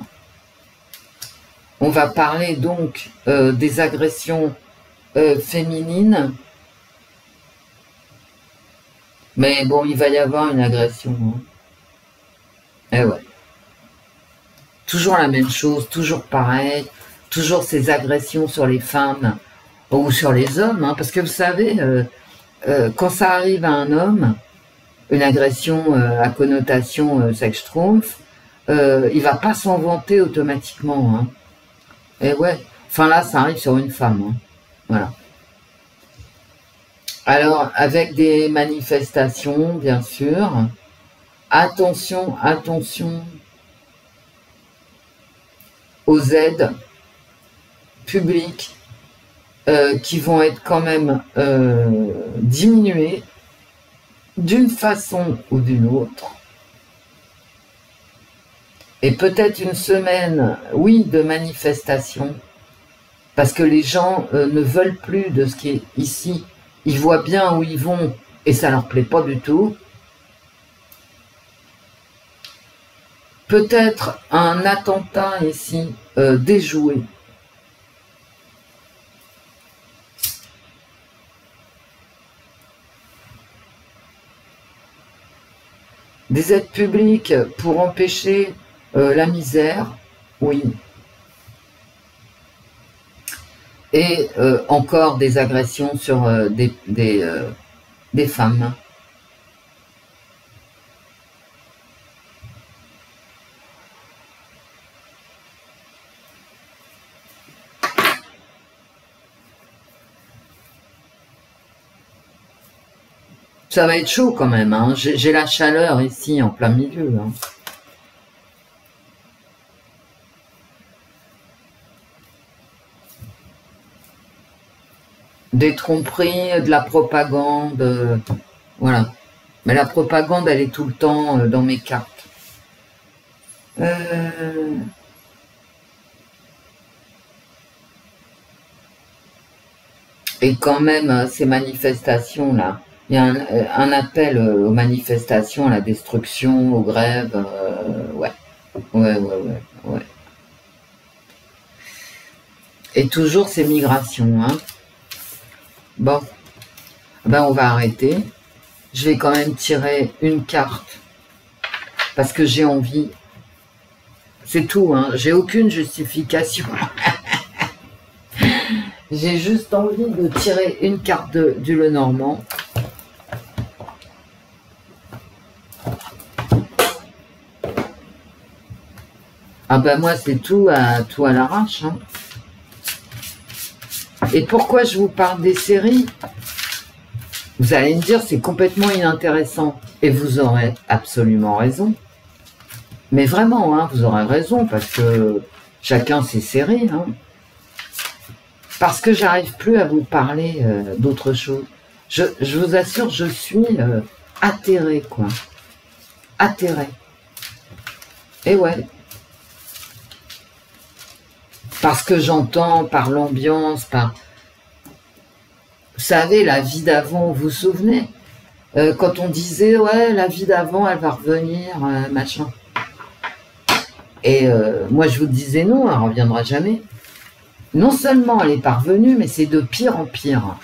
On va parler donc des agressions féminines. Mais bon, il va y avoir une agression. Hein. Eh ouais. Toujours la même chose, toujours pareil, toujours ces agressions sur les femmes ou sur les hommes, hein, parce que vous savez, quand ça arrive à un homme, une agression à connotation sex-schtroumpf, il va pas s'en vanter automatiquement. Hein. Et ouais, enfin là, ça arrive sur une femme. Hein. Voilà. Alors, avec des manifestations, bien sûr. Attention, attention aux aides publiques qui vont être quand même diminuées d'une façon ou d'une autre. Et peut-être une semaine, oui, de manifestation, parce que les gens ne veulent plus de ce qui est ici. Ils voient bien où ils vont et ça leur plaît pas du tout. peut-être un attentat ici déjoué. Des aides publiques pour empêcher la misère, oui. Et encore des agressions sur des femmes. Ça va être chaud quand même, hein. J'ai la chaleur ici en plein milieu. Hein. Des tromperies, de la propagande, voilà. Mais la propagande, elle est tout le temps dans mes cartes. Et quand même, ces manifestations-là, il y a un appel aux manifestations, à la destruction, aux grèves, ouais. Ouais. Et toujours ces migrations, hein. Bon, ben on va arrêter. Je vais quand même tirer une carte, parce que j'ai envie. C'est tout, hein. J'ai aucune justification. J'ai juste envie de tirer une carte du Lenormand. Ah ben moi c'est tout à l'arrache. Hein. Et pourquoi je vous parle des séries? Vous allez me dire c'est complètement inintéressant. Et vous aurez absolument raison. Mais vraiment, hein, vous aurez raison parce que chacun ses séries. Hein. Parce que j'arrive plus à vous parler d'autre chose. Je vous assure, je suis atterrée, quoi. Atterrée. Et ouais. Parce que j'entends, par l'ambiance, par... Vous savez, la vie d'avant, vous vous souvenez quand on disait, ouais, la vie d'avant, elle va revenir, machin. Et moi, je vous disais non, elle ne reviendra jamais. Non seulement elle est parvenue, mais c'est de pire en pire.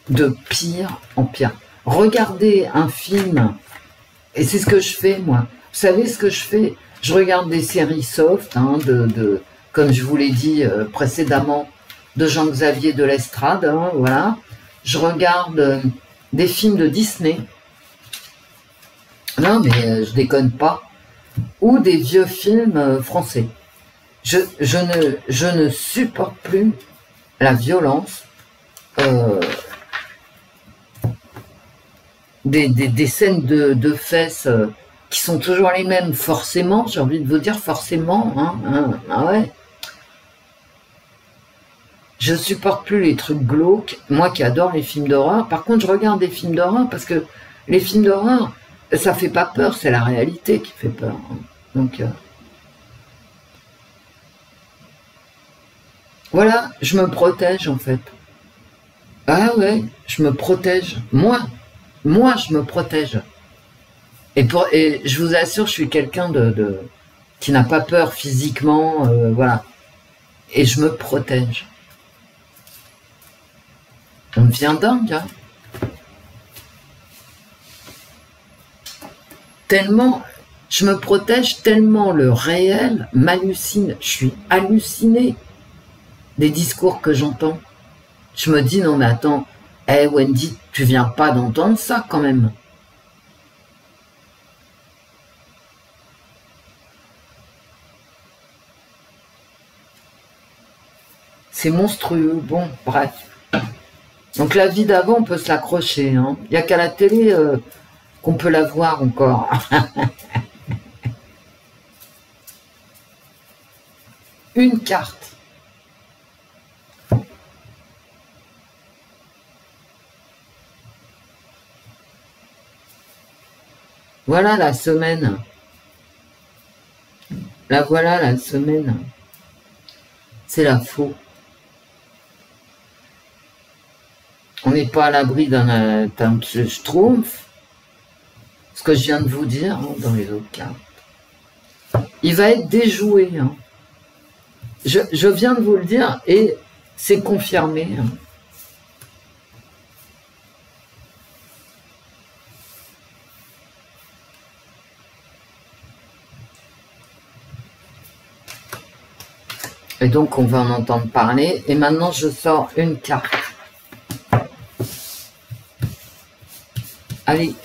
De pire en pire. Regardez un film, et c'est ce que je fais, moi. Vous savez ce que je fais? Je regarde des séries soft, hein, comme je vous l'ai dit précédemment, de Jean-Xavier de l'Estrade, hein, voilà. Je regarde des films de Disney. Non, mais je déconne pas. Ou des vieux films français. Je ne supporte plus la violence des scènes de fesses qui sont toujours les mêmes, forcément, j'ai envie de vous dire forcément, hein, ah ouais. Je supporte plus les trucs glauques, moi qui adore les films d'horreur. Par contre, je regarde des films d'horreur parce que les films d'horreur, ça fait pas peur, c'est la réalité qui fait peur. Hein. Donc, voilà, je me protège en fait. Ah ouais, je me protège. Moi, je me protège. Et je vous assure, je suis quelqu'un qui n'a pas peur physiquement, voilà. Et je me protège. On devient dingue, hein. Tellement, je me protège tellement le réel m'hallucine. Je suis hallucinée des discours que j'entends. Je me dis, non mais attends, Wendy, tu viens pas d'entendre ça quand même. C'est monstrueux, bon, bref. Donc la vie d'avant, on peut se l'accrocher. Hein. Il n'y a qu'à la télé qu'on peut la voir encore. Une carte. Voilà la semaine. La voilà la semaine. C'est la faux. On n'est pas à l'abri d'un schtroumpf. ce que je viens de vous dire hein, dans les autres cas. Il va être déjoué. Hein. Je viens de vous le dire et c'est confirmé. Hein. Et donc, on va en entendre parler. Et maintenant, je sors une carte. Allez.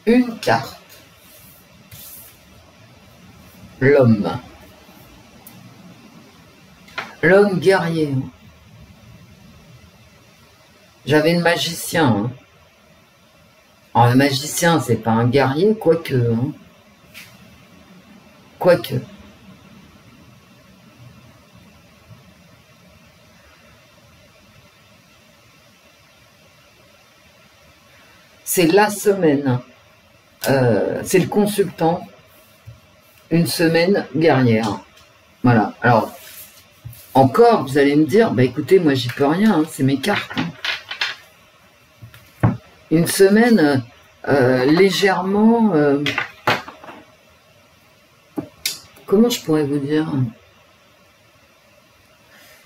Une carte. L'homme. L'homme guerrier. J'avais le magicien. Hein. Alors, le magicien, c'est pas un guerrier, quoique. Hein. Quoique. C'est la semaine. C'est le consultant. Une semaine guerrière. Voilà. Alors, encore, vous allez me dire, bah écoutez, moi j'y peux rien, hein, c'est mes cartes. Hein. Une semaine légèrement... comment je pourrais vous dire?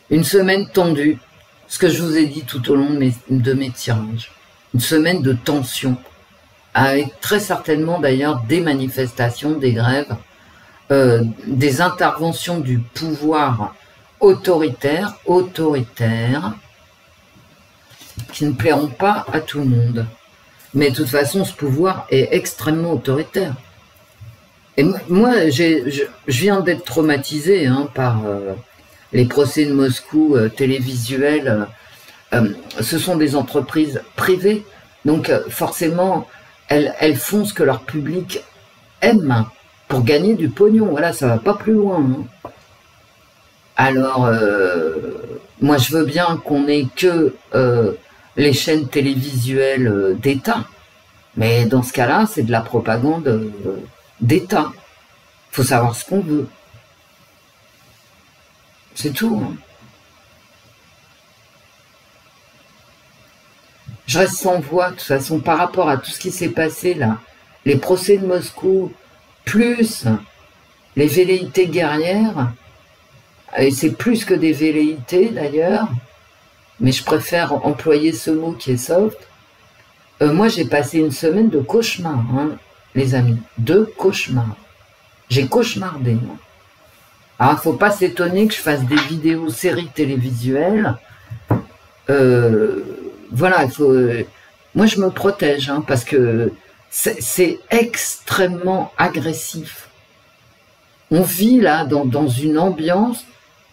Une semaine tendue. Ce que je vous ai dit tout au long de mes tirages. Une semaine de tension. Avec très certainement d'ailleurs des manifestations, des grèves, des interventions du pouvoir autoritaire, qui ne plairont pas à tout le monde. Mais de toute façon, ce pouvoir est extrêmement autoritaire. Et moi, je viens d'être traumatisé hein, par les procès de Moscou télévisuels. Ce sont des entreprises privées, donc forcément, elles font ce que leur public aime pour gagner du pognon. Voilà, ça va pas plus loin. Hein. Alors, moi, je veux bien qu'on n'ait que les chaînes télévisuelles d'État. Mais dans ce cas-là, c'est de la propagande d'État. Il faut savoir ce qu'on veut. C'est tout. Hein. Je reste sans voix, de toute façon, par rapport à tout ce qui s'est passé là. Les procès de Moscou, plus les velléités guerrières, et c'est plus que des velléités d'ailleurs, mais je préfère employer ce mot qui est soft. Moi, j'ai passé une semaine de cauchemar, hein, les amis. De cauchemar. J'ai cauchemardé. Hein. Alors, il ne faut pas s'étonner que je fasse des vidéos séries télévisuelles. Voilà, il faut. Moi, je me protège, hein, parce que c'est extrêmement agressif. On vit là dans une ambiance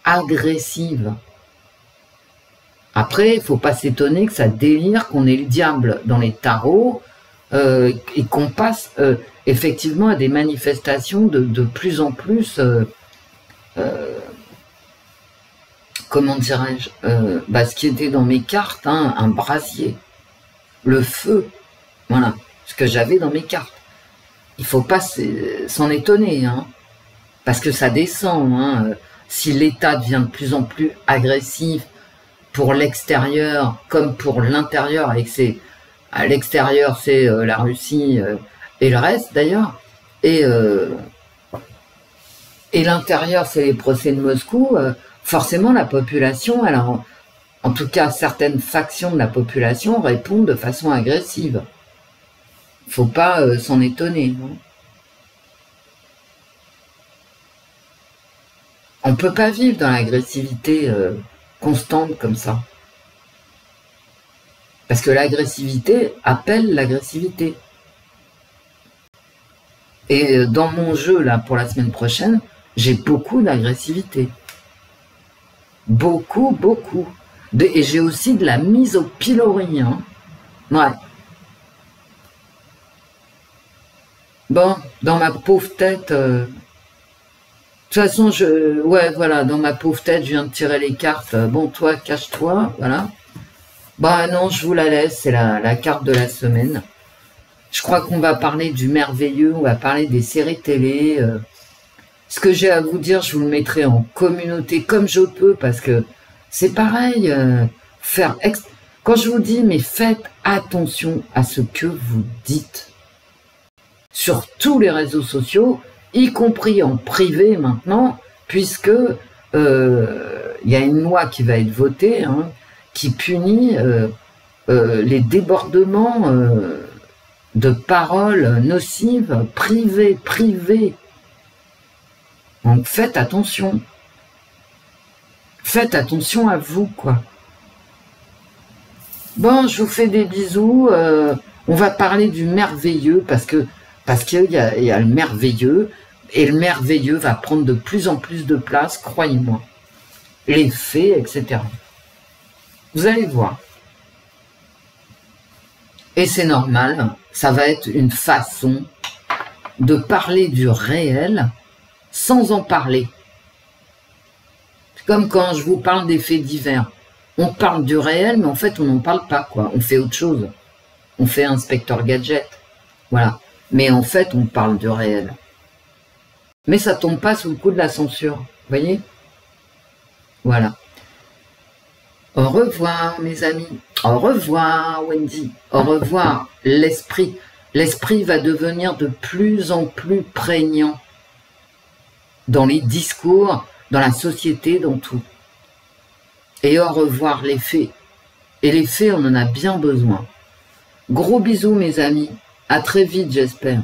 agressive. Après, il ne faut pas s'étonner que ça délire, qu'on ait le diable dans les tarots et qu'on passe effectivement à des manifestations de plus en plus, comment dirais-je, ce qui était dans mes cartes, hein, un brasier, le feu, voilà, ce que j'avais dans mes cartes. Il ne faut pas s'en étonner, hein, parce que ça descend. Hein, si l'État devient de plus en plus agressif, pour l'extérieur comme pour l'intérieur, avec à l'extérieur c'est la Russie et le reste d'ailleurs, et l'intérieur c'est les procès de Moscou, forcément la population, alors en tout cas certaines factions de la population répondent de façon agressive. Faut pas s'en étonner. Hein. On peut pas vivre dans l'agressivité constante comme ça. Parce que l'agressivité appelle l'agressivité. Et dans mon jeu, là, pour la semaine prochaine, j'ai beaucoup d'agressivité. Beaucoup, beaucoup. Et j'ai aussi de la mise au pilori. Hein. Ouais. Bon, dans ma pauvre tête... de toute façon, ouais, voilà, dans ma pauvre tête, je viens de tirer les cartes. Bon, toi, cache-toi, voilà. Bah non, je vous la laisse, c'est la carte de la semaine. Je crois qu'on va parler du merveilleux, on va parler des séries télé. Ce que j'ai à vous dire, je vous le mettrai en communauté comme je peux, parce que C'est pareil, quand je vous dis, mais faites attention à ce que vous dites. Sur tous les réseaux sociaux, y compris en privé maintenant, puisque il y a une loi qui va être votée, hein, qui punit les débordements de paroles nocives, privées. Donc faites attention. Faites attention à vous, quoi. Bon, je vous fais des bisous. On va parler du merveilleux parce qu'il y a le merveilleux et le merveilleux va prendre de plus en plus de place, croyez-moi. Les fées, etc. Vous allez voir. Et c'est normal, ça va être une façon de parler du réel sans en parler. C'est comme quand je vous parle des faits divers. On parle du réel, mais en fait, on n'en parle pas, quoi. On fait autre chose. On fait Inspecteur Gadget. Voilà. Mais en fait, on parle du réel. Mais ça tombe pas sous le coup de la censure. Vous voyez? Voilà. Au revoir, mes amis. Au revoir, Wendy. Au revoir, l'esprit. L'esprit va devenir de plus en plus prégnant dans les discours, dans la société, dans tout. Et au revoir, les fées. Et les fées, on en a bien besoin. Gros bisous, mes amis. À très vite, j'espère.